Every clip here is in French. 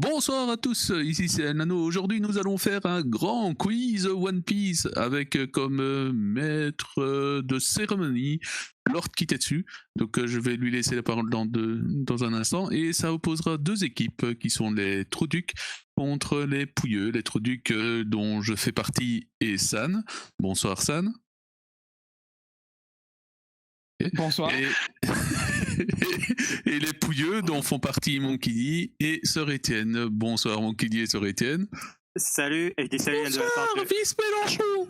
Bonsoir à tous, ici c'est Nano. Aujourd'hui nous allons faire un grand quiz One Piece avec comme maître de cérémonie Lord Kitetsu. Donc je vais lui laisser la parole dans un instant et ça opposera deux équipes qui sont les Trouducs contre les Pouilleux. Les Trouducs dont je fais partie et San. Bonsoir San. Bonsoir. Et les Pouilleux dont font partie Monkey D et Sœur Étienne. Bonsoir Monkey D et Sœur Étienne. Salut, et je dis salut Bonsoir, Vice Mélenchon.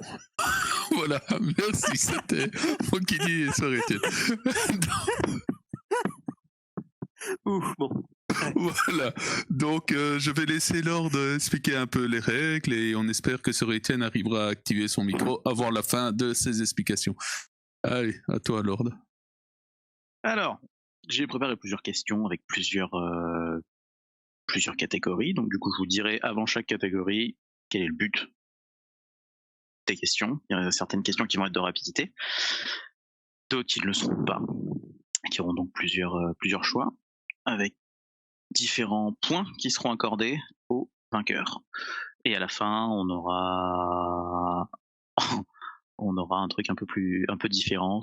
Voilà, merci, c'était Monkey D et Sœur Étienne. Ouf, bon. Voilà, donc je vais laisser Lord expliquer un peu les règles et on espère que Sœur Étienne arrivera à activer son micro avant la fin de ses explications. Allez, à toi Lord. Alors, j'ai préparé plusieurs questions avec plusieurs catégories. Donc du coup, je vous dirai avant chaque catégorie quel est le but des questions. Il y a certaines questions qui vont être de rapidité, d'autres qui ne le seront pas, qui auront donc plusieurs choix, avec différents points qui seront accordés aux vainqueurs. Et à la fin, on aura un truc un peu différent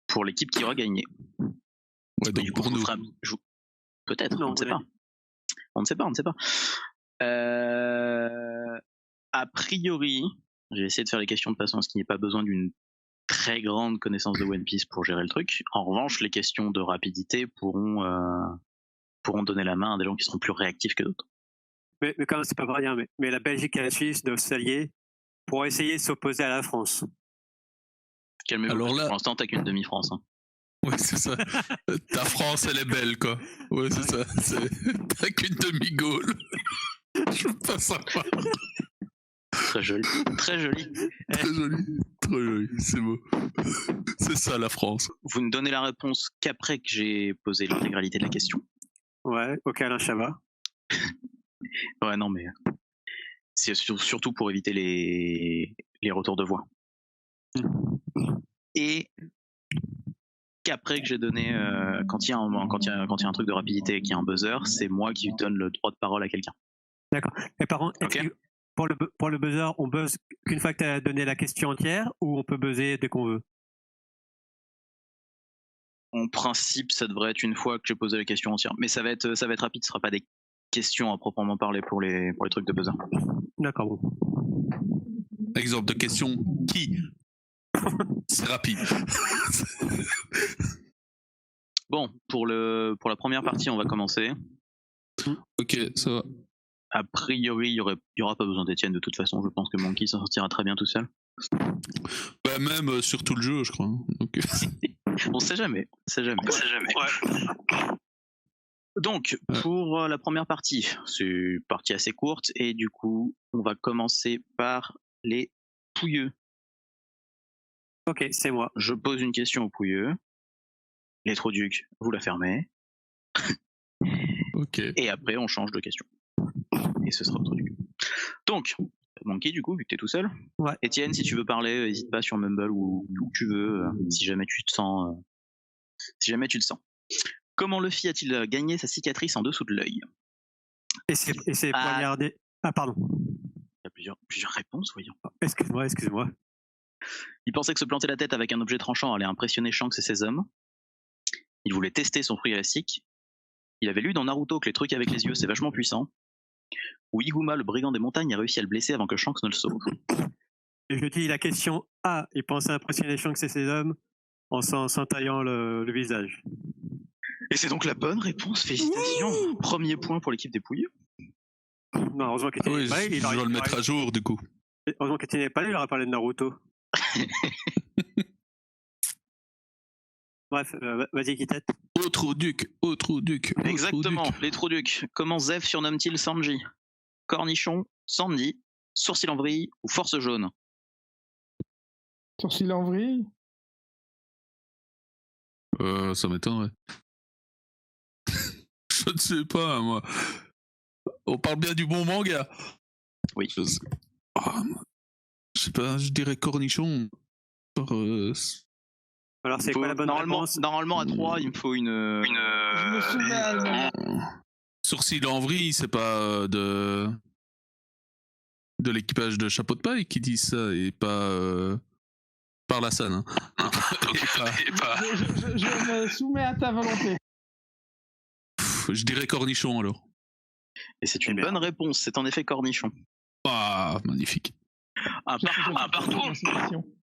pour l'équipe qui aura gagné. Ouais, donc pour nous. Peut-être, on ne sait pas. On ne sait pas. A priori, j'ai essayé de faire les questions de façon à ce qu'il n'y ait pas besoin d'une très grande connaissance de One Piece pour gérer le truc. En revanche, les questions de rapidité pourront donner la main à des gens qui seront plus réactifs que d'autres. Mais quand même, c'est pas vrai, hein, mais la Belgique et la Suisse doivent s'allier pour essayer de s'opposer à la France. Calmez-vous, alors là... pour l'instant, t'as qu'une demi-France. Hein. Ouais, c'est ça. Ta France, elle est belle, quoi. Ouais, c'est ça. T'as qu'une demi-gaule. Je veux pas savoir. Très joli. Très joli. Très joli. Très joli. C'est beau. C'est ça, la France. Vous ne donnez la réponse qu'après que j'ai posé l'intégralité de la question. Ouais, ok, Alain Chabat. Ouais, non, mais c'est surtout pour éviter les retours de voix. Et qu'après que j'ai donné, quand il y a un truc de rapidité et qu'il y a un buzzer, c'est moi qui donne le droit de parole à quelqu'un. D'accord. Et par contre, okay. Pour le buzzer, on buzz qu'une fois que tu as donné la question entière ou on peut buzzer dès qu'on veut? En principe, ça devrait être une fois que j'ai posé la question entière. Mais ça va être rapide, ce sera pas des questions à proprement parler pour les trucs de buzzer. D'accord, bon. Exemple de question qui? C'est rapide. Bon, pour la première partie, on va commencer. Ok, ça va. A priori, il y aura pas besoin d'Étienne de toute façon. Je pense que Monkey s'en sortira très bien tout seul. Bah même sur tout le jeu, je crois. Donc... on sait jamais. Ouais. Donc, pour la première partie, c'est une partie assez courte et du coup, on va commencer par les Pouilleux. Ok, c'est moi. Je pose une question aux Pouilleux. Les Trouducs, vous la fermez. Ok. Et après, on change de question. Et ce sera Trouduc. Donc, Monkey, du coup, vu que t'es tout seul. Ouais. Étienne, si tu veux parler, n'hésite pas sur Mumble ou où tu veux, si jamais tu te sens. Comment Luffy a-t-il gagné sa cicatrice en dessous de l'œil? Et c'est poignardé. Ah, pardon. Il y a plusieurs réponses, voyons. Excuse-moi. Il pensait que se planter la tête avec un objet tranchant allait impressionner Shanks et ses hommes. Il voulait tester son fruit élastique. Il avait lu dans Naruto que les trucs avec les yeux, c'est vachement puissant. Ou Iguma, le brigand des montagnes, a réussi à le blesser avant que Shanks ne le sauve. Et je dis la question A. Il pensait impressionner Shanks et ses hommes en s'entaillant le visage. Et c'est donc la bonne réponse, félicitations. Ouh. Premier point pour l'équipe des Pouilleux. Non, heureusement qu'Étienne n'est pas là. Je dois le mettre à jour, du coup. Heureusement qu'Étienne n'est pas là, il aurait parlé de Naruto. Bref, vas-y, Kitette. Autre duc. Exactement, les Trouducs. Comment Zeff surnomme-t-il Sanji? Cornichon, Sandy, Sourcil en vrille ou Force jaune? Sourcil en vrille? Ça m'étonnerait. Je ne sais pas, moi. On parle bien du bon manga. Oui. Je sais pas, je dirais cornichon. Alors c'est quoi la bonne réponse? Normalement à 3, il me faut une... Je me souviens. Sourcil en vrille, c'est pas de l'équipage de Chapeau de Paille qui dit ça et pas par la scène. Hein. Je me soumets à ta volonté. Je dirais cornichon alors. Et c'est une bonne réponse, c'est en effet cornichon. Ah, magnifique. Un partout.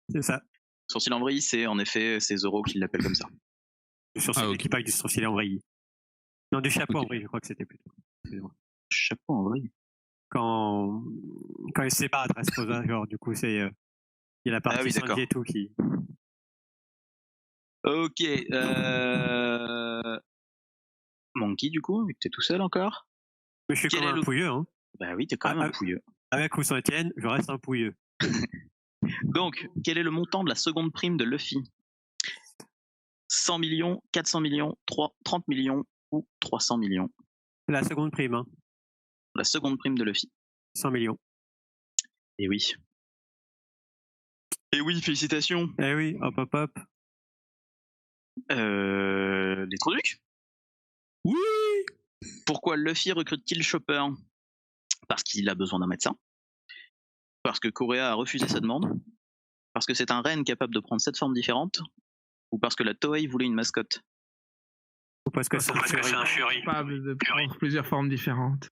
C'est ça. Sourcil en vrille, c'est en effet ces Zoro qui l'appellent comme ça. Sur l'équipage du sourcil en vrille. Non, du chapeau en vrille, je crois que c'était plutôt. Chapeau en vrille. Quand il se sépare à Dressrosa, genre, du coup, c'est. Il y a la partie Sanji et tout qui. Ok. Monkey, du coup, vu que t'es tout seul encore. Mais je suis comme un pouilleux, hein. Bah oui, t'es quand même un pouilleux. Avec ou sans Etienne, je reste un pouilleux. Donc, quel est le montant de la seconde prime de Luffy ? 100 millions, 400 millions, 30 millions ou 300 millions ? La seconde prime, hein. La seconde prime de Luffy. 100 millions. Et oui. Et oui, félicitations. Eh oui, hop. Les trucs ? Oui. Pourquoi Luffy recrute-t-il Chopper ? Parce qu'il a besoin d'un médecin. Parce que Korea a refusé sa demande. Parce que c'est un reine capable de prendre 7 formes différentes. Ou parce que la Toei voulait une mascotte. Ou parce que c'est un fury. Capable de prendre plusieurs formes différentes.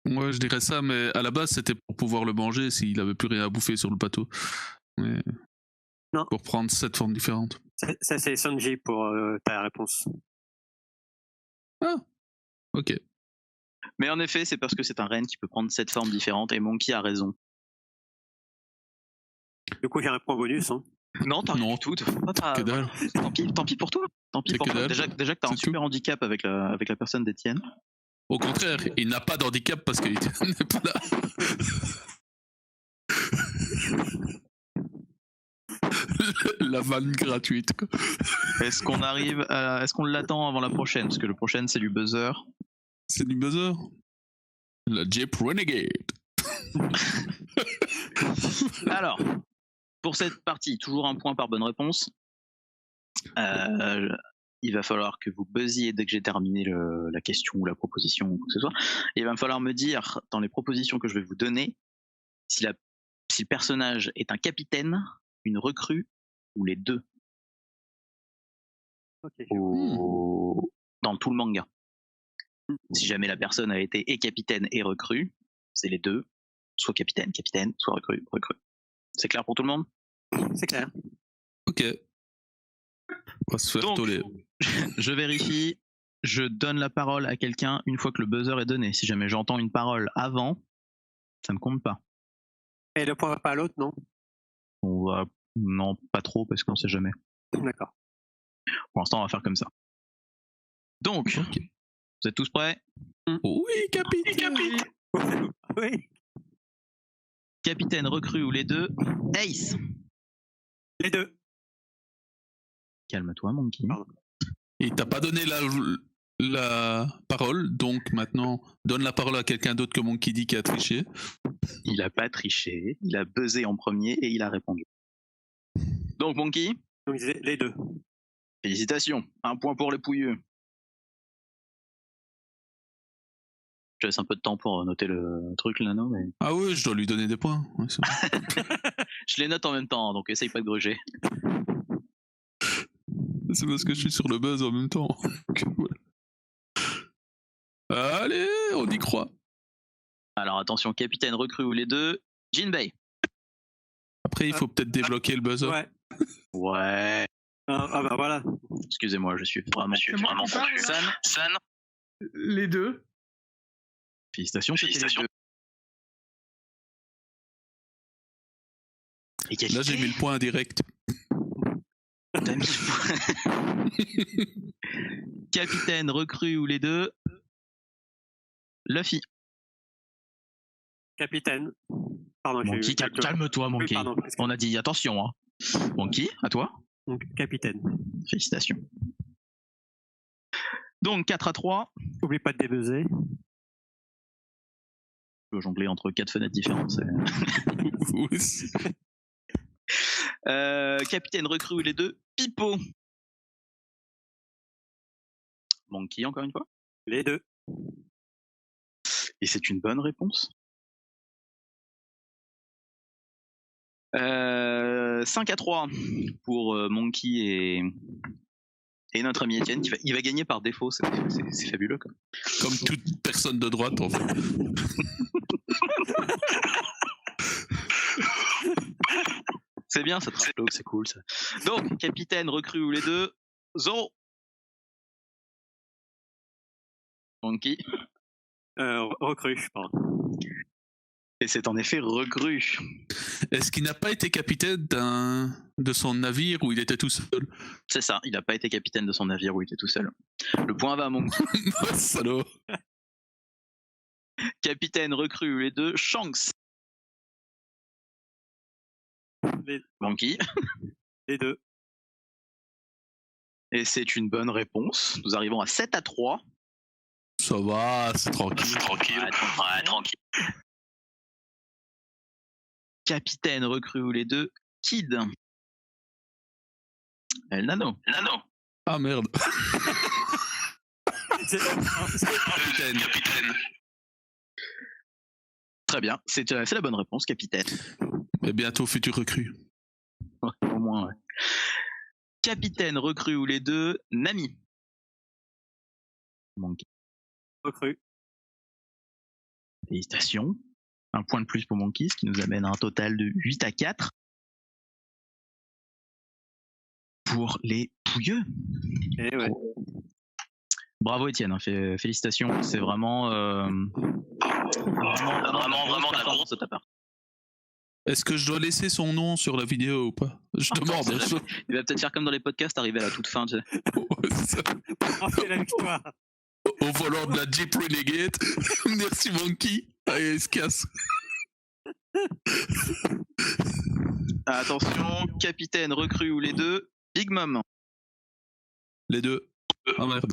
Ouais, je dirais ça, mais à la base, c'était pour pouvoir le manger s'il avait plus rien à bouffer sur le bateau. Mais... Non. Pour prendre 7 formes différentes. Ça, c'est Sanji pour ta réponse. Ah, ok. Mais en effet, c'est parce que c'est un renne qui peut prendre 7 formes différentes et Monkey a raison. Du coup, j'ai un point bonus. Hein. Non, t'as rien du tout. Que dalle. Tant pis pour toi. Tant pis pour toi. Déjà que t'as un super handicap avec la personne d'Étienne. Au contraire, il n'a pas d'handicap parce qu'il n'est pas là. La vanne gratuite. Quoi. Est-ce qu'on l'attend avant la prochaine ? Parce que la prochaine, c'est du buzzer. C'est du buzzer. La Jeep Renegade. Alors, pour cette partie, toujours un point par bonne réponse. Il va falloir que vous buzziez dès que j'ai terminé la question ou la proposition ou quoi que ce soit. Et il va me falloir me dire, dans les propositions que je vais vous donner, si le personnage est un capitaine, une recrue ou les deux. Okay. Dans tout le manga. Si jamais la personne a été et capitaine et recrue, c'est les deux. Soit capitaine, soit recrue. C'est clair pour tout le monde ? C'est clair. Ok. On va se faire toller. Je vérifie, je donne la parole à quelqu'un une fois que le buzzer est donné. Si jamais j'entends une parole avant, ça ne compte pas. Et le point va pas à l'autre, non ? Non, pas trop, parce qu'on sait jamais. D'accord. Pour l'instant, on va faire comme ça. Donc, Vous êtes tous prêts ? Oui, capitaine. Oui. Capitaine, recrue ou les deux ? Ace ! Les deux. Calme-toi, Monkey. Pardon. Il t'a pas donné la parole, donc maintenant, donne la parole à quelqu'un d'autre que Monkey dit qui a triché. Il a pas triché, il a buzzé en premier et il a répondu. Donc, Monkey ? Donc, les deux. Félicitations, un point pour les pouilleux. Je laisse un peu de temps pour noter le truc, là, non mais... Ah oui, je dois lui donner des points. Ouais, c'est bon. Je les note en même temps, donc essaye pas de gruger. C'est parce que je suis sur le buzz en même temps. Voilà. Allez, on y croit. Alors attention, capitaine, recrue ou les deux, Jinbei. Après, il faut peut-être débloquer le buzzer. Ouais. Ah bah voilà. Excusez-moi, je suis vraiment confus. San. Les deux. Félicitations. Les deux. Égalité. Là, j'ai mis le point direct. T'as mis le point. Capitaine, recrue ou les deux, Luffy. Capitaine. Pardon, Monkey, calme-toi, Monkey. Oui, pardon, on a dit attention, hein. Monkey, à toi. Donc, capitaine. Félicitations. Donc 4-3. N'oublie pas de débuzzer. Je peux jongler entre 4 fenêtres différentes. Capitaine, recrue ou les deux, Pipo. Monkey, encore une fois. Les deux. Et c'est une bonne réponse. 5-3 pour Monkey et notre ami Étienne. Il va gagner par défaut, c'est fabuleux. Quoi. Comme toute personne de droite, en fait. C'est bien, ça trash talk, c'est cool. Ça. Donc, capitaine, recrue ou les deux, 0. Monkey. Recrue, je pense. Et c'est en effet recrue. Est-ce qu'il n'a pas été capitaine de son navire où il était tout seul? C'est ça, il n'a pas été capitaine de son navire où il était tout seul. Le point va à Monkey. Salaud. Capitaine, recrue ou les deux, Shanks. Monkey. Les deux. Et c'est une bonne réponse. Nous arrivons à 7-3. Ça va, c'est tranquille. Ouais, tranquille. Capitaine, recrue ou les deux, Kid. El Nano. Ah merde. Capitaine. Très bien, c'est la bonne réponse, capitaine. Mais bientôt futur recrue. Au moins, ouais. Capitaine, recrue ou les deux, Nami. Monkey. Recrue. Félicitations. Un point de plus pour Monkey, ce qui nous amène à un total de 8-4. Pour les pouilleux. Eh ouais. Bravo Étienne, hein, félicitations. C'est vraiment de la grosse de ta part. Est-ce que je dois laisser son nom sur la vidéo ou pas? Je demande. Il va peut-être faire comme dans les podcasts, arriver à la toute fin. Tu sais. On fait la victoire. Au volant de la Jeep Renegade. Merci Monkey. Allez, il se casse. Attention, capitaine, recrue ou les deux, Big Mom. Les deux. Ah merde.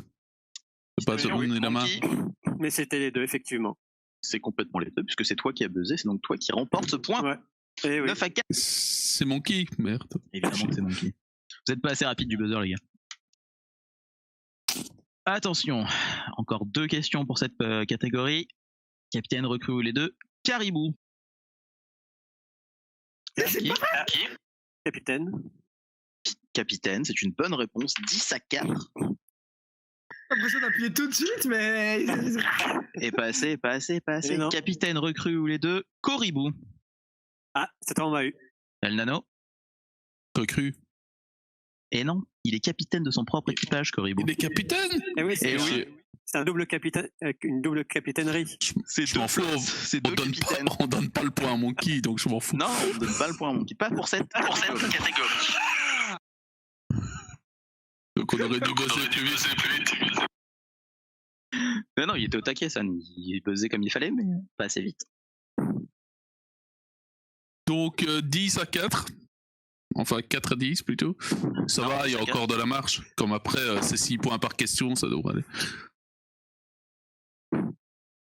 C'est pas on est la main. Mais c'était les deux, effectivement. C'est complètement les deux, puisque c'est toi qui as buzzé, c'est donc toi qui remporte ce point. Ouais. Eh oui. 9-4. C'est Monkey, merde. Évidemment que c'est Monkey. Vous êtes pas assez rapide du buzzer, les gars. Attention, encore 2 questions pour cette catégorie. Capitaine, recrue ou les deux, Caribou. Qui Capitaine. Capitaine, c'est une bonne réponse. 10-4. J'ai l'impression d'appuyer tout de suite, mais. Et pas assez. Et non. Capitaine, recrue ou les deux, Coribou. Ah, c'est toi, on m'a eu. El Nano. Recrue. Et non, il est capitaine de son propre équipage, Coribou. Il est capitaine. Eh oui, c'est Eh oui. c'est un double capitaine, une double capitainerie. Je m'en fous. C'est deux capitaines. On donne pas le point à Monkey, donc je m'en fous. Non, on donne pas le point à Monkey. Pas pour cette catégorie. Donc on aurait dû bosser plus vite. Non, il était au taquet, ça. Il buzzait comme il fallait, mais pas assez vite. Donc 10-4. Enfin 4-10 plutôt. Ça Non, va, il y a 10-4. encore de la marge. Comme après, c'est 6 points par question, ça devrait aller.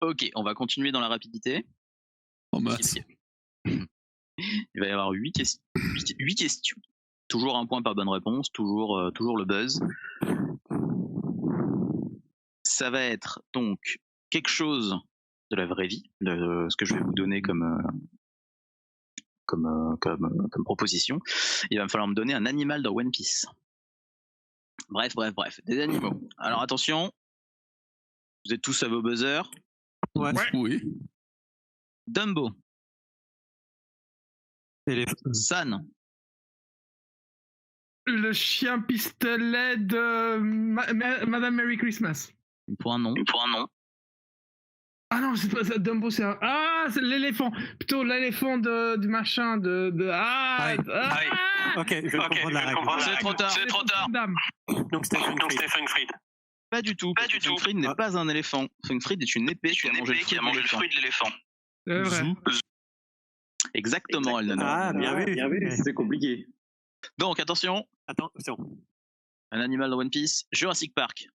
Ok, on va continuer dans la rapidité. En masse. Il va y avoir 8 questions. Toujours un point par bonne réponse, toujours le buzz. Ça va être donc quelque chose de la vraie vie, de ce que je vais vous donner comme proposition. Il va me falloir me donner un animal dans One Piece. Bref, des animaux. Alors attention, vous êtes tous à vos buzzers. Ouais. Oui. Dumbo, San, Le chien pistolet de Madame Merry Christmas. pour un nom. Ah non, c'est pas ça, Dumbo, c'est un. Ah, c'est l'éléphant. Plutôt l'éléphant du machin, Ah oui. Ok, je comprends la règle. C'est trop tard. Dame. Donc Stephen Fried. Pas du tout. Fungfried n'est pas un éléphant. Fungfried est une épée qui a mangé le fruit de l'éléphant. C'est vrai. Exactement, Elnano. Ah, bien vu. C'est compliqué. Donc, attention, Attention. un animal dans One Piece, Jurassic Park.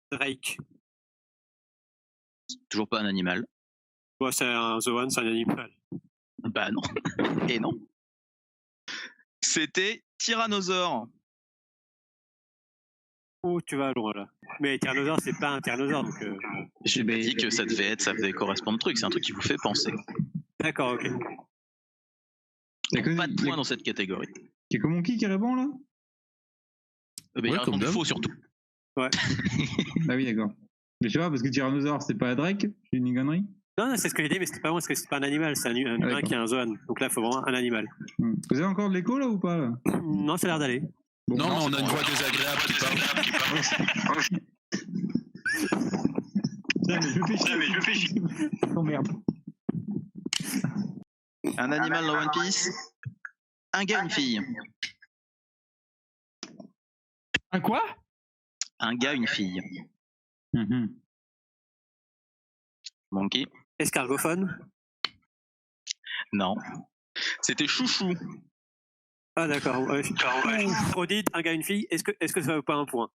Drake. Toujours pas un animal. Ouais, c'est un The One, c'est un animal. Bah non. Et non. C'était Tyrannosaure. Oh, tu vas loin là. Mais tyrannosaure, c'est pas un tyrannosaure, donc. J'ai pas dit que ça devait correspondre au truc, c'est un truc qui vous fait penser. D'accord, ok. Donc, pas de points dans cette catégorie. C'est que Monkey qui répond là? Il Ouais, répond comme d'hab. faux surtout. Ah oui, d'accord. Mais je sais pas, parce que Tyrannosaure, c'est pas Drake? C'est une connerie? Non, c'est ce que j'ai dit, mais c'était pas moi, parce que c'est pas un animal, c'est un humain d'accord. qui a un zoan. Donc là, il faut vraiment un animal. Vous avez encore de l'écho là ou pas là? Non, ça a l'air d'aller. Bon, Non, mais on a une voix désagréable qui parle. Putain, mais je me fais chier. Oh merde. Un animal dans One Piece. Un gars, une fille. Un quoi? Un gars, une fille. Monkey? Escargophone. Non. C'était Chouchou. Ah, d'accord. Ouais. Audit, un gars, une fille. Est-ce que ça vaut pas un point?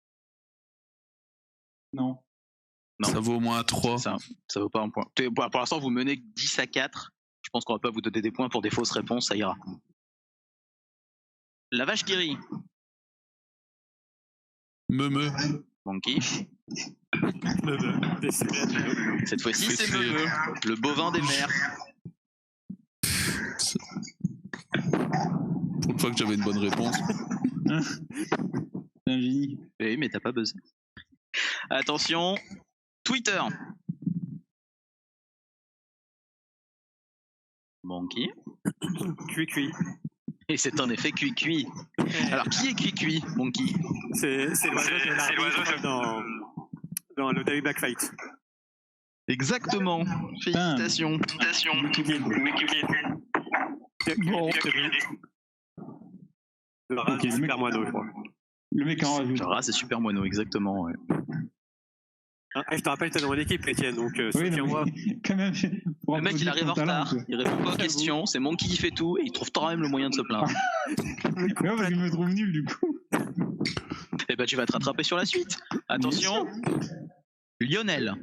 Non. Non. Ça vaut au moins 3. Ça vaut pas un point. Pour l'instant, vous menez 10-4. Je pense qu'on va pas vous donner des points pour des fausses réponses, ça ira. La vache qui rit. Meumeu. Monkey. Cette fois-ci, c'est Meumeu, le bovin des mers. Pour une fois que j'avais une bonne réponse. C'est un génie. Oui, mais t'as pas buzzé. Attention, Twitter. Monkey. Cuit. Et c'est en effet Cuicui. Alors, qui est Cuicui, Monkey? C'est l'oiseau de l'arbitre dans le Daily Black Fight. Exactement. Félicitations. Bon. Le super moineau, je crois. Le mec en rajoute. Ah, c'est Super Moineau, exactement. Ouais. Je te rappelle, t'es dans mon équipe, Étienne, donc Oui, non, soutiens-moi. mais quand même. Le mec, il arrive en retard, il répond pas aux questions, c'est Monkey qui fait tout, et il trouve quand même le moyen de se plaindre. Ouais, parce qu'il me trouve nul du coup. Et bah, tu vas te rattraper sur la suite. Attention, Lionel.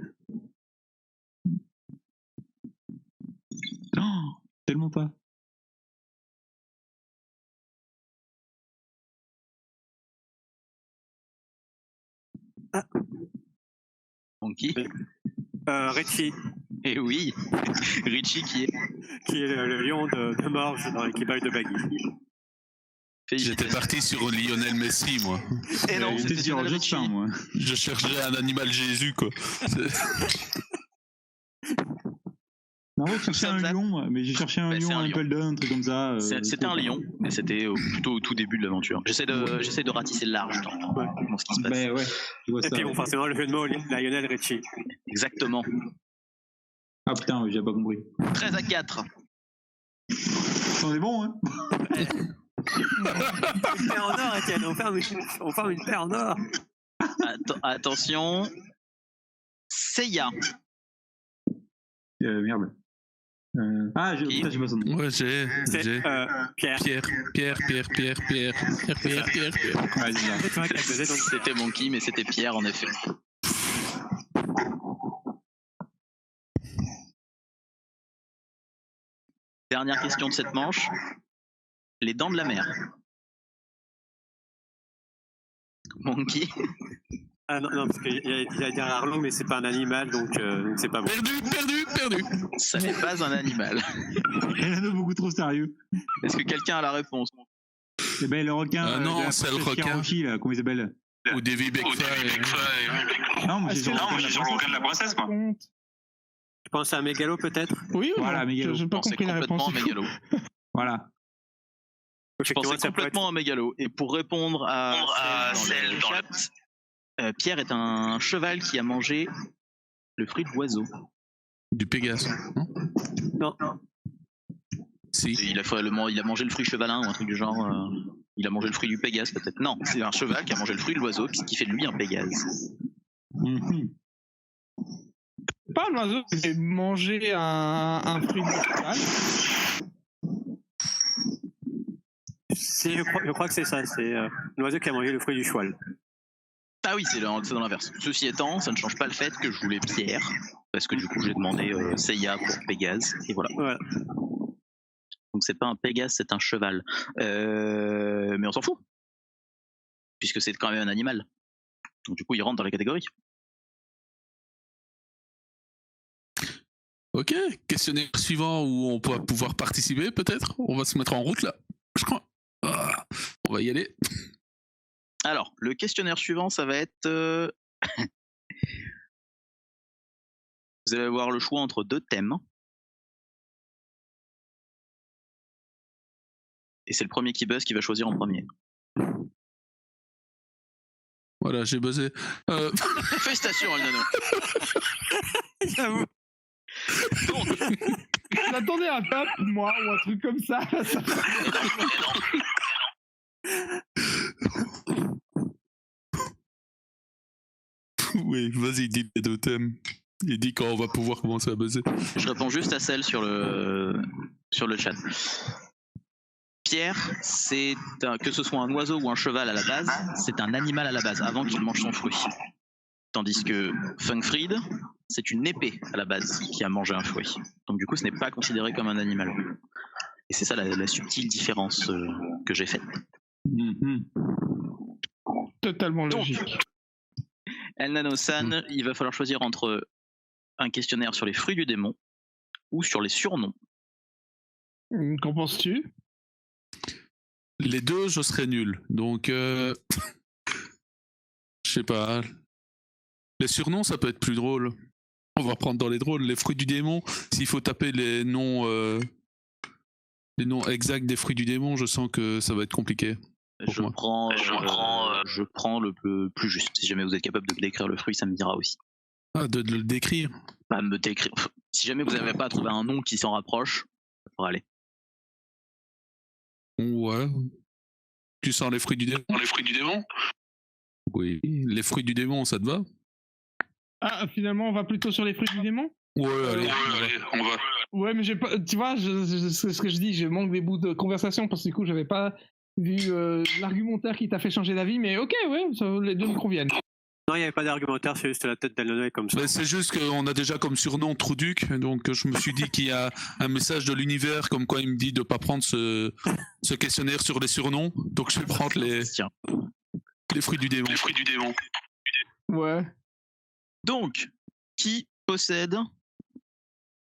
Oh, tellement pas. Monkey. Richie, Et oui, Richie qui est. qui est le lion de Morge dans l'équipage de Baggy. J'étais parti sur Lionel Messi, moi. Et non, J'étais c'était sur Lionel le jeu de Richie. fin, moi. Je cherchais un animal Jésus, quoi. Non, moi, je cherchais un sommes à- lion, mais j'ai cherché un Bah, c'est lion, un un lion. Appledon, un truc comme ça. C'était un lion, mais c'était plutôt au tout début de l'aventure. J'essaie de ratisser le large dans ce qui se passe. Ben ouais, je vois Et ça. puis bon, forcément, le jeu de mots, Lionel Richie. Exactement. Ah putain, oui, j'ai pas compris. 13-4. On est bon, hein? Une paire en or, Étienne, on ferme une paire en or. Attention. Seiya. Merde. Ah, putain, j'ai pas son nom. Ouais, j'ai. C'est Pierre. Pierre. Ouais, c'est ça. C'est vrai qu'elle faisait donc. C'était Monkey, mais c'était Pierre en effet. Dernière question de cette manche. Les dents de la mer. Monkey. Ah non, parce qu'il y a dire Arlo, mais c'est pas un animal, donc c'est pas bon. Perdu. Ça n'est pas un animal. Elle est beaucoup trop sérieux. Est-ce que quelqu'un a la réponse? Eh ben, le requin. Non, de la c'est le princesse requin. Hiroshi, là, comment il s'appelle? Ou Davy Becfa. Non, mais Ah, c'est sur le requin de la princesse, moi. Je pense à un mégalo, peut-être. Oui, Voilà, non, Mégalo. j'ai pas Non, c'est compris la complètement réponse. un mégalo. Voilà. Je pensais ça peut complètement un mégalo. Et pour répondre à celle dans le chat, Pierre est un cheval qui a mangé le fruit de l'oiseau. Du Pégase. Non. Si. Il a mangé le fruit chevalin ou un truc du genre. Il a mangé le fruit du Pégase peut-être. Non, c'est un cheval qui a mangé le fruit de l'oiseau, ce qui fait de lui un Pégase. Mhm. Pas un oiseau qui a mangé un fruit de cheval. Je crois que c'est ça, c'est l'oiseau qui a mangé le fruit du cheval. Ah oui, c'est dans l'inverse. Ceci étant, ça ne change pas le fait que je voulais Pierre, parce que du coup j'ai demandé Seiya pour Pégase, et voilà. Voilà. Donc c'est pas un Pégase, c'est un cheval. Mais on s'en fout, puisque c'est quand même un animal. Donc du coup, il rentre dans la catégorie. Ok, questionnaire suivant où on va pouvoir participer peut-être. On va se mettre en route là, je crois. Ah, on va y aller. Alors, le questionnaire suivant, ça va être... Vous allez avoir le choix entre 2 thèmes. Et c'est le premier qui buzz qui va choisir en premier. Voilà, j'ai buzzé. Félicitations, Alnano. J'avoue. Donc, Je m'attendais à un pape, moi, ou un truc comme ça. Oui, vas-y, dis les 2 thèmes. Et dis quand on va pouvoir commencer à buzzer. je réponds juste à celle sur le chat. Pierre, que ce soit un oiseau ou un cheval à la base, c'est un animal à la base, avant qu'il mange son fruit. Tandis que Funkfried, c'est une épée à la base qui a mangé un fruit. Donc du coup, ce n'est pas considéré comme un animal. Et c'est ça la subtile différence que j'ai faite. Totalement logique. El Nano-san, il va falloir choisir entre un questionnaire sur les fruits du démon ou sur les surnoms. Qu'en penses-tu? Les 2, je serais nul. Donc, je sais pas. Les surnoms, ça peut être plus drôle. On va reprendre dans les drôles. Les fruits du démon, s'il faut taper les noms exacts des fruits du démon, je sens que ça va être compliqué. Je prends le plus juste. Si jamais vous êtes capable de me décrire le fruit, ça me dira aussi. Ah, de le décrire. Pas me décrire. Si jamais vous n'avez pas trouvé un nom qui s'en rapproche, ça pourra aller. Ouais. Tu sens les fruits du démon? Les fruits du démon? Oui. Les fruits du démon, ça te va? Ah, finalement, on va plutôt sur les fruits du démon? Ouais, allez. On va. Ouais, mais j'ai pas. Tu vois, c'est ce que je dis, je manque des bouts de conversation parce que du coup, j'avais pas vu l'argumentaire qui t'a fait changer d'avis, mais ok, ouais, les 2 me conviennent. Non, il n'y avait pas d'argumentaire, c'est juste la tête d'Alnano comme ça. Mais c'est juste qu'on a déjà comme surnom Trouduc, donc je me suis dit qu'il y a un message de l'univers comme quoi il me dit de pas prendre ce questionnaire sur les surnoms, donc je vais prendre les fruits du démon. Les fruits du démon. Ouais. Donc, qui possède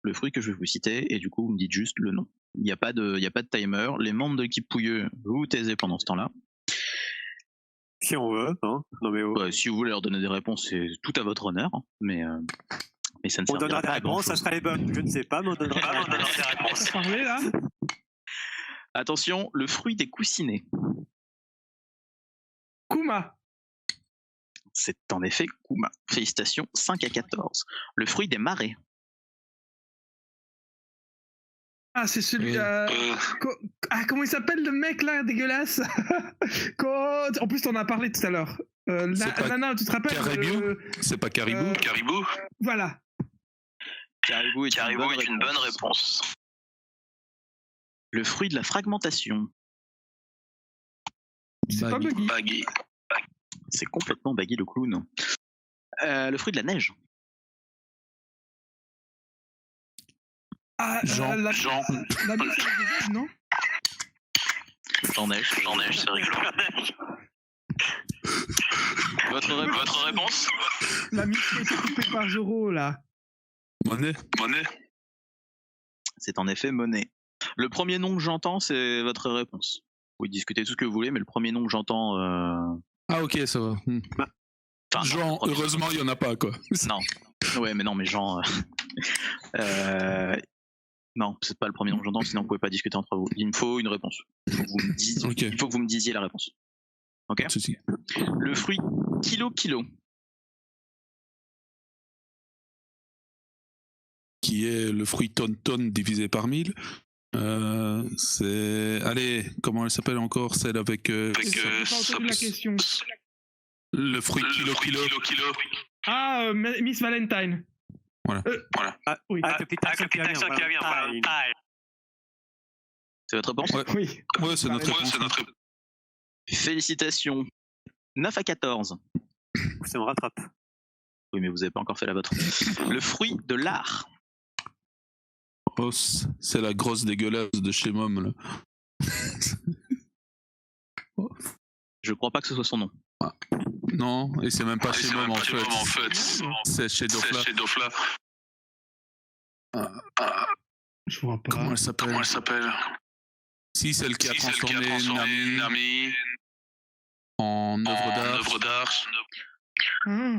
le fruit que je vais vous citer, et du coup vous me dites juste le nom. Il n'y a pas de timer. Les membres de l'équipe Pouilleux, vous vous taisez pendant ce temps-là. Si on veut, hein. Non mais Ouais, si vous voulez leur donner des réponses, c'est tout à votre honneur, mais ça ne on servira donnera des pas à réponses, ça grand-chose. sera les bonnes. Je ne sais pas, mais on donnera des réponses. On parler là? Attention, le fruit des coussinets. Kuma. C'est en effet Kuma. Félicitations, 5 à 14. Le fruit des marais. Ah, c'est celui. Comment il s'appelle le mec là, dégueulasse? En plus, t'en as parlé tout à l'heure. Nana, tu te rappelles? Caribou? C'est pas Caribou? Caribou? Voilà. Caribou est une bonne réponse. Le fruit de la fragmentation. C'est pas Buggy. Baggy. C'est complètement Baggy le clown. Le fruit de la neige. Ah, Jean. La Jean. la nuit, c'est avec des non? J'en neige, c'est rigolo. Votre réponse? La mise qui a été coupée par Zoro là. Monnaie? C'est en effet Monet. Le premier nom que j'entends, c'est votre réponse. Vous pouvez discuter tout ce que vous voulez, mais le premier nom que j'entends... Ah ok, ça va. Enfin, Jean, non, heureusement, il n'y en a pas, quoi. Non. Ouais, mais non, mais Jean... Non, c'est pas le premier nom que j'entends, sinon vous pouvez pas discuter entre vous. Il me faut une réponse. Il faut que vous me disiez la réponse. Ok? Ceci. Le fruit kilo. Qui est le fruit tonne divisé par 1000. C'est... Allez, comment elle s'appelle encore? Celle avec... J'ai pas entendu la question. Le fruit kilo. Ah, Miss Valentine. Voilà. Oui. Capitaine Valentine. C'est votre réponse? Ouais. Oui. Ouais, c'est notre réponse. Félicitations. 9 à 14. Ça me rattrape. Oui, mais vous n'avez pas encore fait la vôtre. Le fruit de l'art. Oh, c'est la grosse dégueulasse de chez Mom, là. Je crois pas que ce soit son nom. Non, et c'est même pas chez Mom en fait. C'est chez Dofla. Je vois pas. Comment elle s'appelle? Si, celle qui a transformé Nami en œuvre d'art.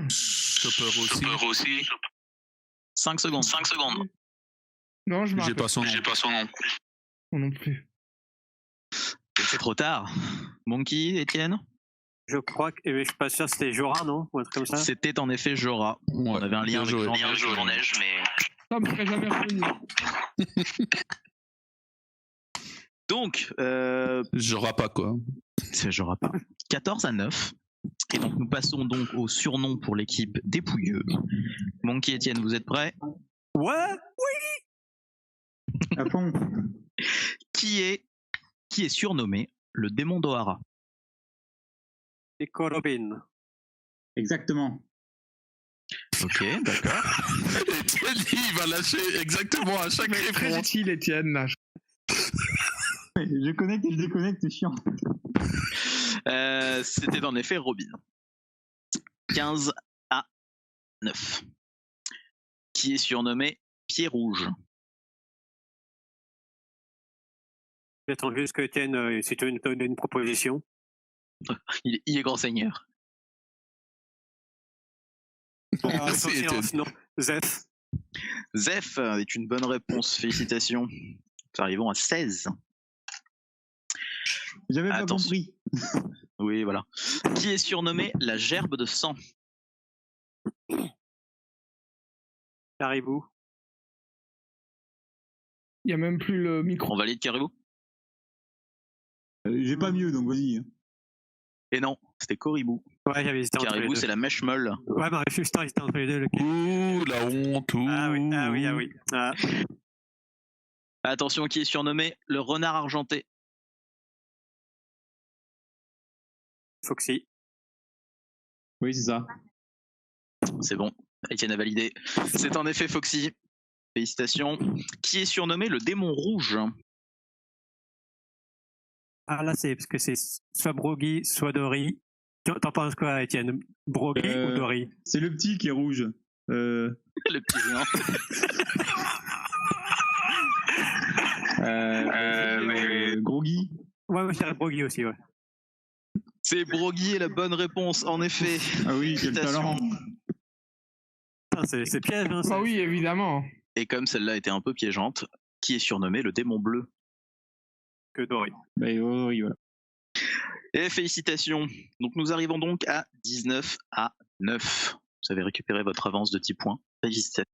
Stopper aussi. 5 secondes. Non, je J'ai pas son nom. Moi non plus. C'est trop tard. Monkey, Étienne? Je crois que. Je suis pas sûr, c'était Jorah, non? Ou un truc comme ça? C'était en effet Jorah. Ouais, on avait un lien avec Jean Neige, mais. Ça me ferait jamais revenir. Donc. Jorah pas quoi. C'est Jorah pas. 14-9. Et donc nous passons donc au surnom pour l'équipe dépouilleux. Monkey, Étienne, vous êtes prêts? Ouais. À fond. Qui est surnommé le démon d'Ohara? Et Korobin. Exactement. Ok, d'accord. Étienne, il va lâcher exactement à chaque Mais très réponse. utile, Étienne, là. Je connecte et je déconnecte, c'est chiant. C'était en effet Robin. 15-9. Qui est surnommé Pied Rouge? J'attends juste que Étienne, si tu veux nous donner une proposition. Il est grand seigneur. Non, Zef. Zef est une bonne réponse, félicitations. Nous arrivons à 16. J'avais pas Attention. compris. Oui, voilà. Qui est surnommé la gerbe de sang? Caribou. Il y a même plus le micro. On valide Caribou? J'ai pas mieux, donc vas-y. Et non, c'était Coribou. Ouais, j'avais hésité entre les Caribou, deux. c'est la mèche molle. Ouais, bah, je suis hésité entre les deux. Ouh, la honte. Ah oui. Ah. Attention, qui est surnommé le renard argenté? Foxy. Oui, c'est ça. C'est bon, Étienne a validé. C'est en effet Foxy. Félicitations. Qui est surnommé le démon rouge? Ah là, c'est parce que c'est soit Broggy, soit Dory. T'en penses quoi, Étienne? Broggy ou Dory? C'est le petit qui est rouge. Le petit géant. Groggy. Ouais, je dirais Broggy aussi, ouais. C'est Broggy est la bonne réponse, en effet. Ah oui, quel talent. Putain, c'est piège, hein. Bah oui, évidemment. Et comme celle-là était un peu piégeante, qui est surnommé le démon bleu? Que Dory. Bah oui, voilà. Et félicitations. Donc nous arrivons donc à 19-9. Vous avez récupéré votre avance de 10 points. Félicitations.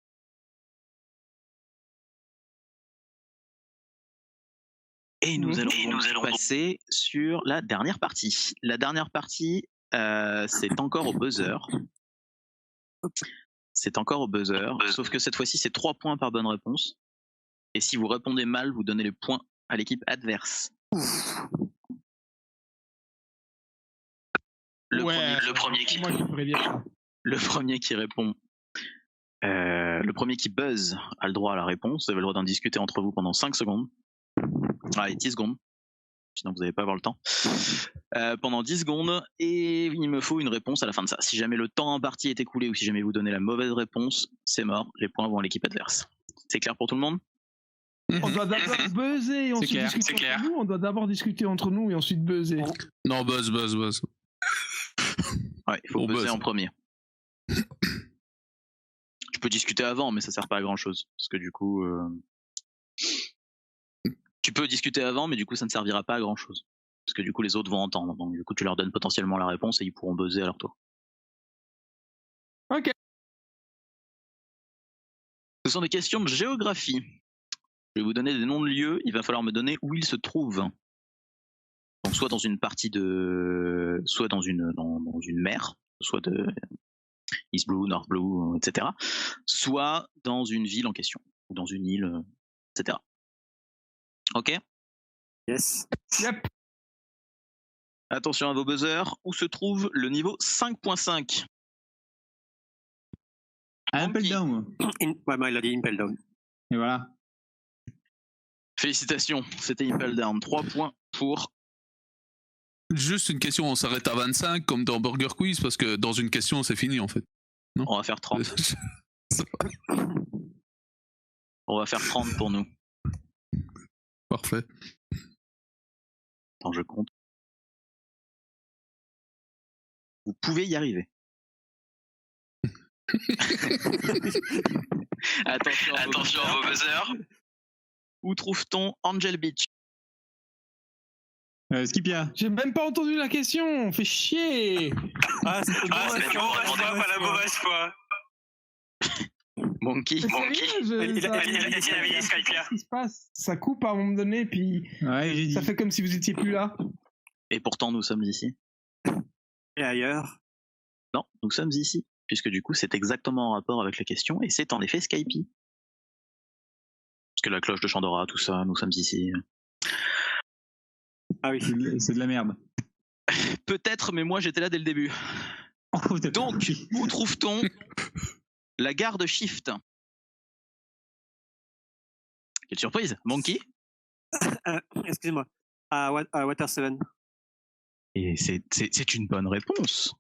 Et nous allons passer sur la dernière partie. La dernière partie, c'est encore au buzzer. C'est encore au buzzer, sauf que cette fois-ci, c'est 3 points par bonne réponse. Et si vous répondez mal, vous donnez les points à l'équipe adverse. Le premier qui répond, le premier qui buzz a le droit à la réponse. Vous avez le droit d'en discuter entre vous pendant 5 secondes. Allez, 10 secondes. Sinon, vous n'allez pas avoir le temps. Pendant 10 secondes, et il me faut une réponse à la fin de ça. Si jamais le temps imparti est écoulé ou si jamais vous donnez la mauvaise réponse, c'est mort. Les points vont à l'équipe adverse. C'est clair pour tout le monde? On doit d'abord buzzer et ensuite discuter entre nous. On doit d'abord discuter entre nous et ensuite buzzer. Non, buzz. Ouais, il faut buzzer en premier. Tu peux discuter avant, mais ça sert pas à grand chose. Parce que du coup... Tu peux discuter avant, mais du coup ça ne servira pas à grand chose. Parce que du coup les autres vont entendre. Donc du coup tu leur donnes potentiellement la réponse et ils pourront buzzer à leur tour. Ok. Ce sont des questions de géographie. Je vais vous donner des noms de lieux, il va falloir me donner où ils se trouvent. Donc soit dans une partie de... soit dans une mer, soit de East Blue, North Blue, etc. Soit dans une ville en question, ou dans une île, etc. Ok? Yes. Yep. Attention à vos buzzers. Où se trouve le niveau 5.5? Impel Down. Ouais, moi, il a dit Impel Down. Et voilà. Félicitations, c'était Impel Down. 3 points pour Juste une question, on s'arrête à 25 comme dans Burger Quiz parce que dans une question c'est fini en fait. Non, on va faire 30. On va faire 30 pour nous. Parfait. Attends, je compte. Vous pouvez y arriver. Attention à vos buzzers. Où trouve-t-on Angel Beach? Skipia. J'ai même pas entendu la question, fait chier. C'est la mauvaise foi. Monkey. Qu'est-ce qui se passe? Ça coupe à un moment donné, puis ça fait comme si vous étiez plus là. Et pourtant, nous sommes ici. Et ailleurs? Non, nous sommes ici. Puisque du coup, c'est exactement en rapport avec la question, et c'est en effet Skype. Parce que la cloche de Chandora, tout ça, nous sommes ici. Ah oui, c'est de la merde. Peut-être, mais moi j'étais là dès le début. Donc, où trouve-t-on la gare de Shift? Quelle surprise, Monkey? Excusez-moi. À Water 7. Et c'est une bonne réponse.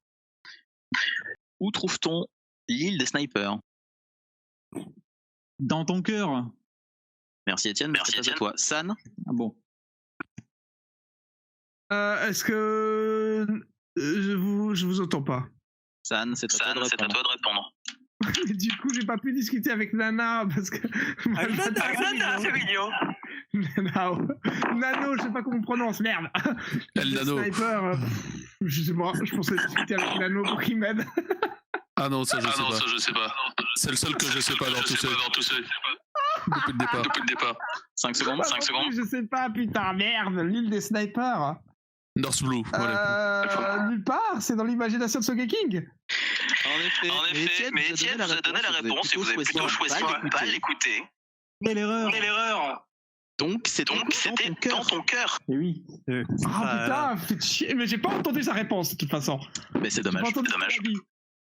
Où trouve-t-on l'île des snipers? Dans ton cœur. Merci Étienne, merci à toi. San? Ah bon. Est-ce que je vous entends pas? San, c'est à toi de répondre. Du coup, j'ai pas pu discuter avec Nana parce que. Nana, c'est mignon. Nano, je sais pas comment on prononce, merde. El Nano. Sniper, je sais pas, je pensais discuter avec Nano pour qu'il m'aide. Ah non, ça je sais pas. C'est le seul que je sais pas dans tout ça. Depuis le départ. 5 secondes. Je sais pas, putain, merde, l'île des snipers. North Blue, voilà. Nulle part, c'est dans l'imagination de Sogeking. En effet, mais Étienne vous a donné la réponse et vous avez plutôt choisi de pas l'écouter. Mais l'erreur. Donc c'était dans ton cœur. Et oui. Putain, faites chier, mais j'ai pas entendu sa réponse de toute façon. Mais c'est dommage.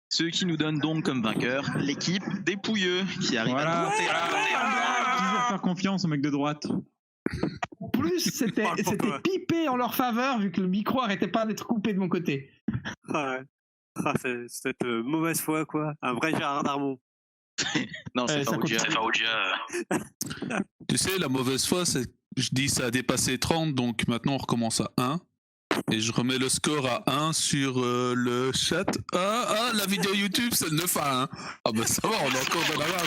Ce qui nous donne donc comme vainqueur l'équipe des Pouilleux qui arrive à toujours faire confiance au mec de droite. En plus, c'était pipé en leur faveur vu que le micro arrêtait pas d'être coupé de mon côté. C'est cette mauvaise foi, quoi. Un vrai Gérard Darmon. Non, c'est Farougia. Tu sais, la mauvaise foi, c'est je dis ça a dépassé 30, donc maintenant on recommence à 1. Et je remets le score à 1 sur le chat. La vidéo YouTube, c'est 9 à 1. Ah bah ça va, on est encore dans la barre.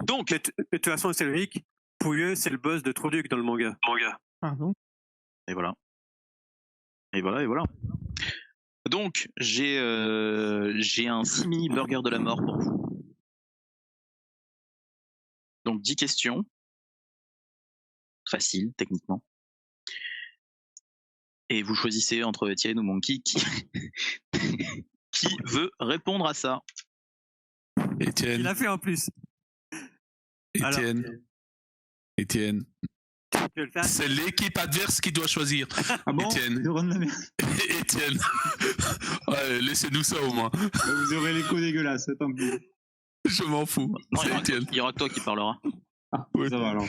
Donc, de toute façon, c'est logique. Pouilleux, c'est le boss de Troduc dans le manga. Pardon. Et voilà. Donc, j'ai un simi burger de la mort pour vous. Donc, 10 questions. Facile, techniquement. Et vous choisissez entre Étienne ou Monkey qui veut répondre à ça. Étienne. Il a fait en plus. Étienne. C'est l'équipe adverse qui doit choisir. Ah bon? Étienne. Étienne. Ouais, laissez-nous ça au moins. Vous aurez l'écho dégueulasse, tant pis. Je m'en fous. Non, il y aura que toi qui parlera. Ah, oui. Ça va alors.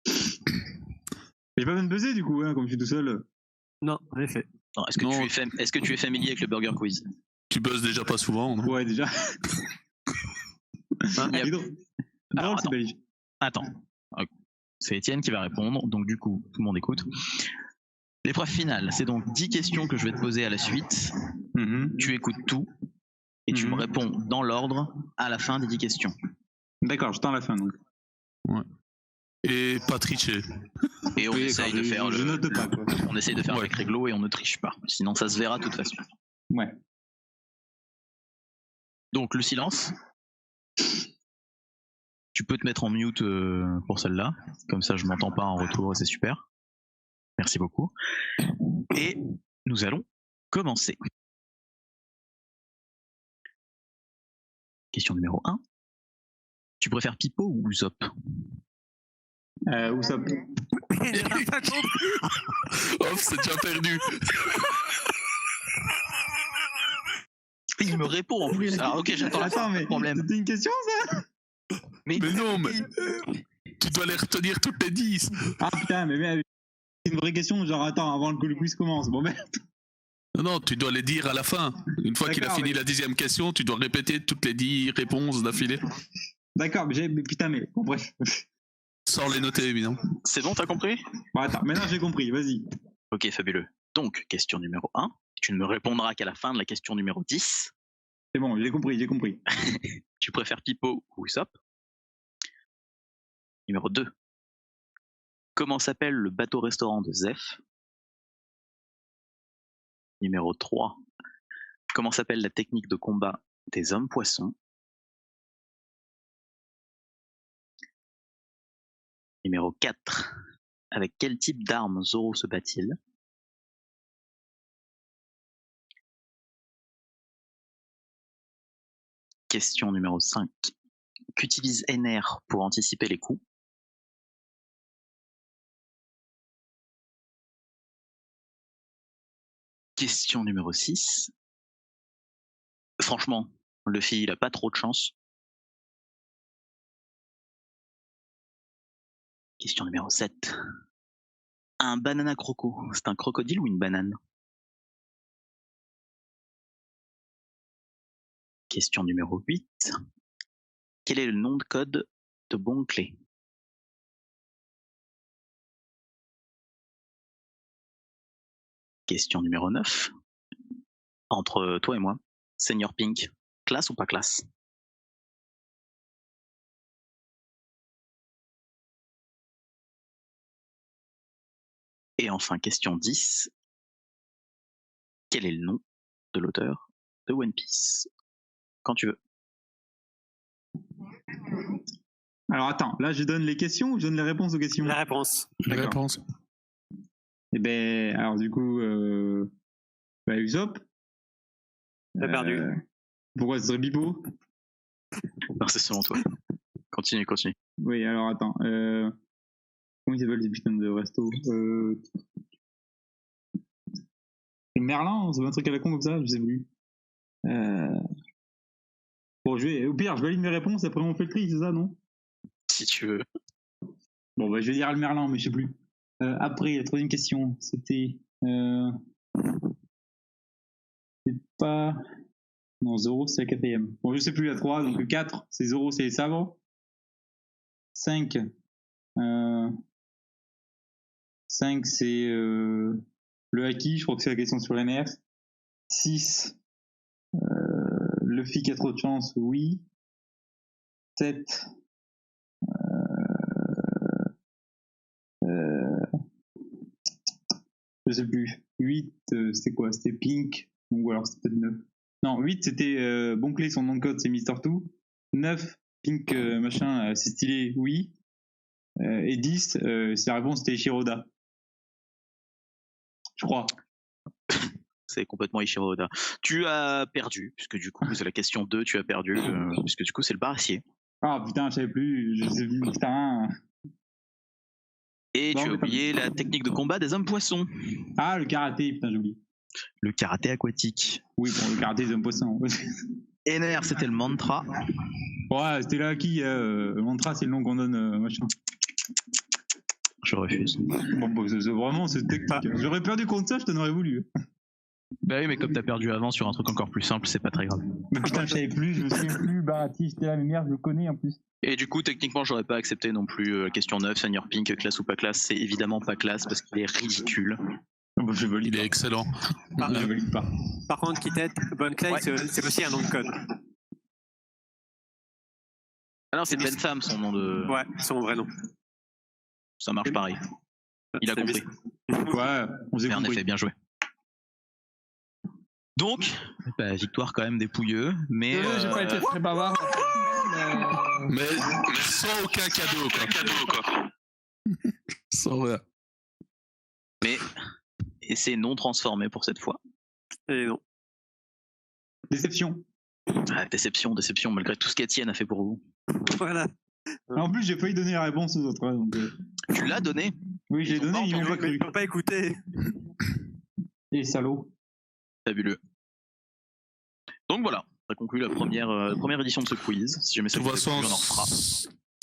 J'ai pas besoin de buzzer du coup, comme je suis tout seul. Non, en effet. Est-ce que tu es familier avec le Burger Quiz? Tu buzzes déjà pas souvent, non? Ouais, déjà. Alors, attends. C'est Étienne qui va répondre, donc du coup, tout le monde écoute. L'épreuve finale, c'est donc 10 questions que je vais te poser à la suite. Tu écoutes tout et tu me réponds dans l'ordre à la fin des 10 questions. D'accord, je tends la fin donc. Ouais. Et pas tricher. Et on essaye de faire je note pas, quoi. On essaye de faire avec réglo et on ne triche pas. Sinon ça se verra de toute façon. Ouais. Donc le silence. Tu peux te mettre en mute pour celle-là. Comme ça je m'entends pas en retour et c'est super. Merci beaucoup. Et nous allons commencer. Question numéro 1. Tu préfères Pipo ou Usopp? Usopp. Oh, c'est déjà perdu. Il me répond en plus. Alors ok, j'attends la fin, mais problème. C'était une question ça? Mais non, mais tu dois les retenir toutes les 10. Ah putain, mais une vraie question, genre attends, avant que le quiz commence. Bon merde. Non, tu dois les dire à la fin. Une fois qu'il a fini la 10e question, tu dois répéter toutes les 10 réponses d'affilée. D'accord, mais putain, mais bon, bref. Sans les noter, évidemment. C'est bon, t'as compris? Bon, attends, maintenant j'ai compris, vas-y. Ok, fabuleux. Donc, question numéro 1. Tu ne me répondras qu'à la fin de la question numéro 10. C'est bon, j'ai compris. Tu préfères Pipo ou Usopp? Numéro 2. Comment s'appelle le bateau-restaurant de Zeph? Numéro 3. Comment s'appelle la technique de combat des hommes-poissons? Numéro 4. Avec quel type d'arme Zoro se bat-il? Question numéro 5. Qu'utilise Ener pour anticiper les coups? Question numéro 6. Franchement, Luffy, il a pas trop de chance. Question numéro 7. Un banana croco, c'est un crocodile ou une banane? Question numéro 8. Quel est le nom de code de Bon Clé? Question numéro 9. Entre toi et moi, Senior Pink, classe ou pas classe? Et enfin, question 10. Quel est le nom de l'auteur de One Piece? Quand tu veux. Alors attends, là je donne les questions ou je donne les réponses aux questions? La réponse. La réponse. Eh ben, alors du coup, Usopp. T'as perdu. Pourquoi ce serait Bibo? Non, c'est selon toi. Continue. Oui, alors attends. Comment ils s'appellent ces putains de resto? Merlin, c'est un truc à la con comme ça, je sais plus. Bon, au pire, je valide mes réponses, après on fait le tri, c'est ça, non? Si tu veux. Bon, bah je vais dire le Merlin, mais je sais plus. Après, la troisième question, c'était... c'est pas... Non, Zoro, c'est la quatrième. Bon, je sais plus, la 3, donc 4, c'est Zoro, c'est les sabres. 5, 5, c'est le haki, je crois que c'est la question sur les nerfs. 6, Luffy qui a trop de chance, oui. 7, je sais plus. 8, c'était quoi? C'était Pink, ou alors c'était peut-être 9. Non, 8, c'était Bon Clé, son nom de code, c'est Mr. Two. 9, Pink, machin, c'est stylé, oui. Et 10, c'est la réponse, c'était Ishiroda. Je crois. C'est complètement Ishiroda. Tu as perdu, puisque du coup, c'est la question 2, tu as perdu, puisque du coup, c'est le barassier. Ah putain, je savais plus, je sais plus, putain. Et bon, tu as oublié la technique de combat des hommes-poissons. Ah, le karaté, putain, j'ai oublié. Le karaté aquatique. Oui, bon, le karaté des hommes-poissons. Ener, c'était le mantra. Ouais, c'était là qui le mantra, c'est le nom qu'on donne, machin. Je refuse. Bon, vraiment, c'est technique. J'aurais perdu contre ça, je t'en aurais voulu. Bah oui, mais comme t'as perdu avant sur un truc encore plus simple, c'est pas très grave. Mais putain, je savais plus, je me souviens plus, Barati, j'étais là, mais merde, je le connais en plus. Et du coup, techniquement, j'aurais pas accepté non plus la question 9, Senior Pink, classe ou pas classe. C'est évidemment pas classe parce qu'il est ridicule. Bah, il est excellent. Je valide pas. Par contre, Kitet, Bonne Clay, ouais. C'est aussi un nom de code. Ah non, c'est Ben Pham, son nom de... Ouais, son vrai nom. Ça marche pareil. Il a compris. Ouais, on s'est compris. En effet, bien joué. Donc, bah, victoire quand même des pouilleux, mais... j'ai pas été très bavard. Mais sans aucun cadeau, quoi. Sans rien. Mais essai non transformé pour cette fois. Et non. Déception. Ah, déception, malgré tout ce qu'Étienne a fait pour vous. Voilà. En plus, j'ai failli donner la réponse aux autres. Donc... Tu l'as donné? Oui, j'ai donné, ils m'ont pas cru. Ils m'ont pas écouté. Et salaud. Fabuleux. Donc voilà, ça conclut la première édition de ce quiz. Si jamais ça vous a plu, on en refera.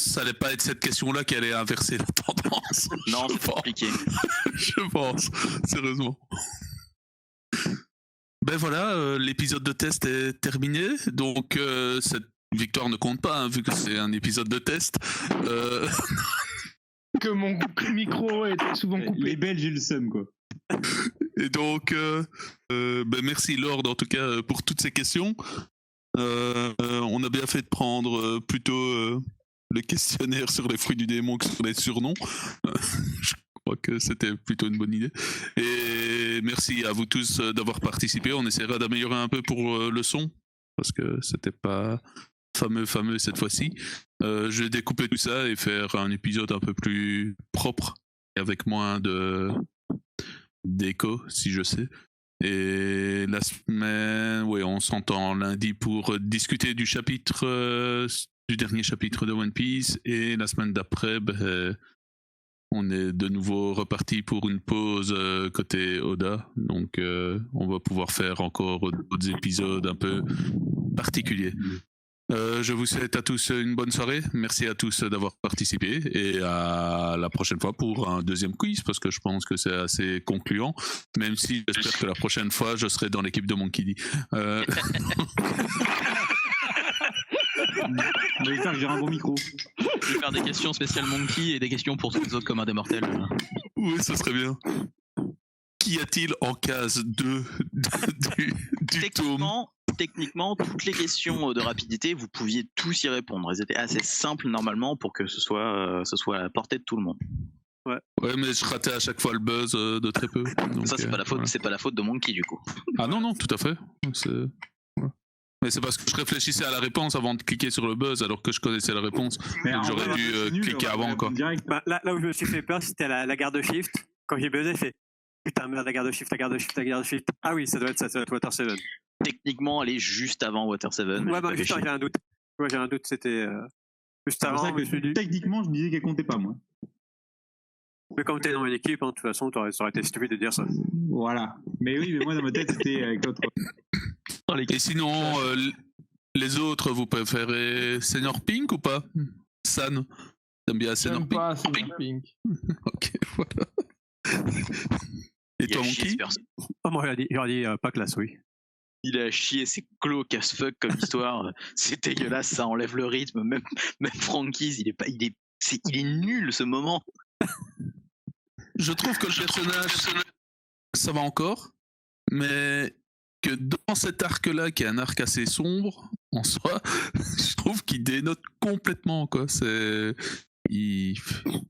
ça allait pas être cette question-là qui allait inverser la tendance. Non, c'est compliqué. Je pense, sérieusement. Ben voilà, l'épisode de test est terminé, donc cette victoire ne compte pas, hein, vu que c'est un épisode de test. Que mon micro était souvent coupé. Les Belges, j'ai le seum, quoi. Et donc, ben merci Lord, en tout cas, pour toutes ces questions. On a bien fait de prendre plutôt le questionnaire sur les fruits du démon que sur les surnoms. Je crois que c'était plutôt une bonne idée. Et merci à vous tous d'avoir participé. On essaiera d'améliorer un peu pour le son, parce que c'était pas fameux cette fois-ci. Je vais découper tout ça et faire un épisode un peu plus propre, et avec moins d'écho, si je sais. Et la semaine, ouais, on s'entend lundi pour discuter du chapitre, du dernier chapitre de One Piece. Et la semaine d'après, ben, on est de nouveau reparti pour une pause côté Oda. Donc, on va pouvoir faire encore d'autres épisodes un peu particuliers. Je vous souhaite à tous une bonne soirée. Merci à tous d'avoir participé et à la prochaine fois pour un deuxième quiz, parce que je pense que c'est assez concluant, même si j'espère que la prochaine fois je serai dans l'équipe de Monkey D. J'espère que j'ai un bon micro. Je vais faire des questions spéciales Monkey et des questions pour tous les autres communs des mortels. Oui, ce serait bien. Qu'y a-t-il en case 2 du tome ? Techniquement, toutes les questions de rapidité, vous pouviez tous y répondre. Elles étaient assez simples normalement pour que ce soit à la portée de tout le monde. Ouais, mais je ratais à chaque fois le buzz de très peu. Donc, ça, c'est pas la faute. Voilà. C'est pas la faute de Monkey du coup. Ah non, tout à fait. Mais c'est parce que je réfléchissais à la réponse avant de cliquer sur le buzz, alors que je connaissais la réponse. Mais donc j'aurais dû cliquer avant, quoi. Bah, là où je me suis fait peur, c'était la garde shift. Quand j'ai buzzé, j'ai fait putain, merde, la garde shift. Ah oui, ça doit être Water 7. Techniquement, elle est juste avant Water 7. Ouais, bah putain, j'ai un doute. Ouais, j'ai un doute, c'était juste avant. Techniquement, je me disais qu'elle comptait pas, moi. Mais comme t'es dans une équipe, hein, de toute façon, ça aurait été stupide de dire ça. Voilà. Mais oui, mais moi, dans ma tête, c'était avec l'autre. Et sinon, les autres, vous préférez Senior Pink ou pas? San, t'aimes bien Senior Pink? Pas Senior Pink. Ok, voilà. Et toi, Monkey? Moi, j'aurais dit pas classe, oui. Il a chié, c'est glauque as fuck comme histoire. C'est dégueulasse, ça enlève le rythme. Même Frankies, il est nul ce moment. Je trouve que le personnage, ça va encore, mais que dans cet arc-là, qui est un arc assez sombre en soi, je trouve qu'il dénote complètement, quoi. Il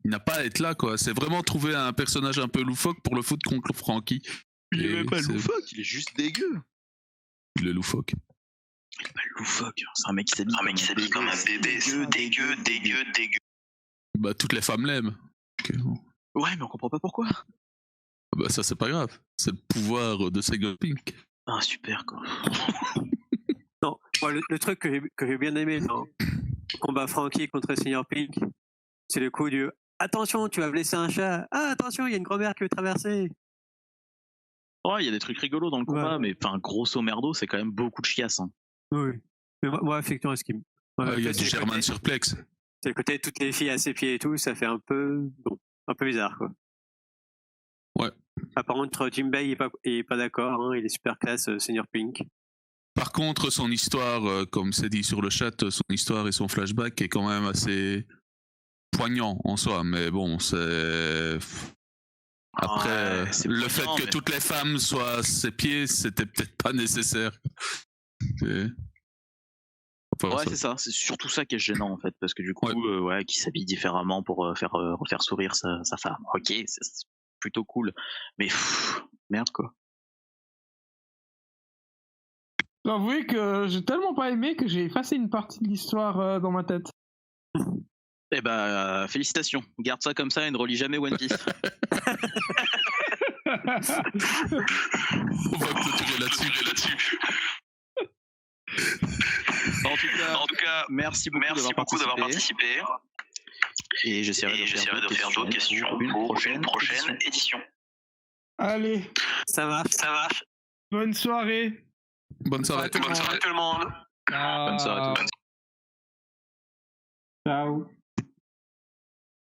n'a pas à être là, quoi. C'est vraiment trouver un personnage un peu loufoque pour le foutre contre Franky. Il est même pas loufoque, il est juste dégueu. Il est loufoque. Il est pas loufoque, c'est un mec qui s'habille comme un bébé. Dégueu. Bah, toutes les femmes l'aiment. Okay. Ouais, mais on comprend pas pourquoi. Bah, ça, c'est pas grave. C'est le pouvoir de Senior Pink. Ah, super, quoi. Non, moi, le truc que j'ai bien aimé dans le combat Franky contre Senior Pink, c'est le coup du attention, tu vas blesser un chat. Ah, attention, il y a une grand-mère qui veut traverser. Ouais, il y a des trucs rigolos dans le combat, mais enfin, grosso merdo, c'est quand même beaucoup de chiasse. Hein. Oui. Mais moi, effectivement, il y a du German surplex. C'est le côté toutes les filles à ses pieds et tout, ça fait un peu bizarre, quoi. Ouais. Ah, par contre, Jinbei est pas d'accord, hein, il est super classe, Senior Pink. Par contre, son histoire, comme c'est dit sur le chat, son histoire et son flashback est quand même assez poignant en soi, mais bon, c'est... Après, le fait que toutes les femmes soient à ses pieds, c'était peut-être pas nécessaire. Enfin, ouais, c'est ça. C'est surtout ça qui est gênant, en fait, parce que du coup, qui s'habille différemment pour refaire sourire sa femme. Ok, c'est plutôt cool, mais merde, quoi. J'avoue que j'ai tellement pas aimé que j'ai effacé une partie de l'histoire dans ma tête. Eh ben, félicitations. Garde ça comme ça et ne relis jamais One Piece. On va clôturer là-dessus. En tout cas, merci beaucoup d'avoir participé. Et j'essaierai de faire d'autres questions pour une prochaine édition. Allez. Ça marche. Bonne soirée. Bonne soirée tout le monde. Bonne soirée à tous. Ciao.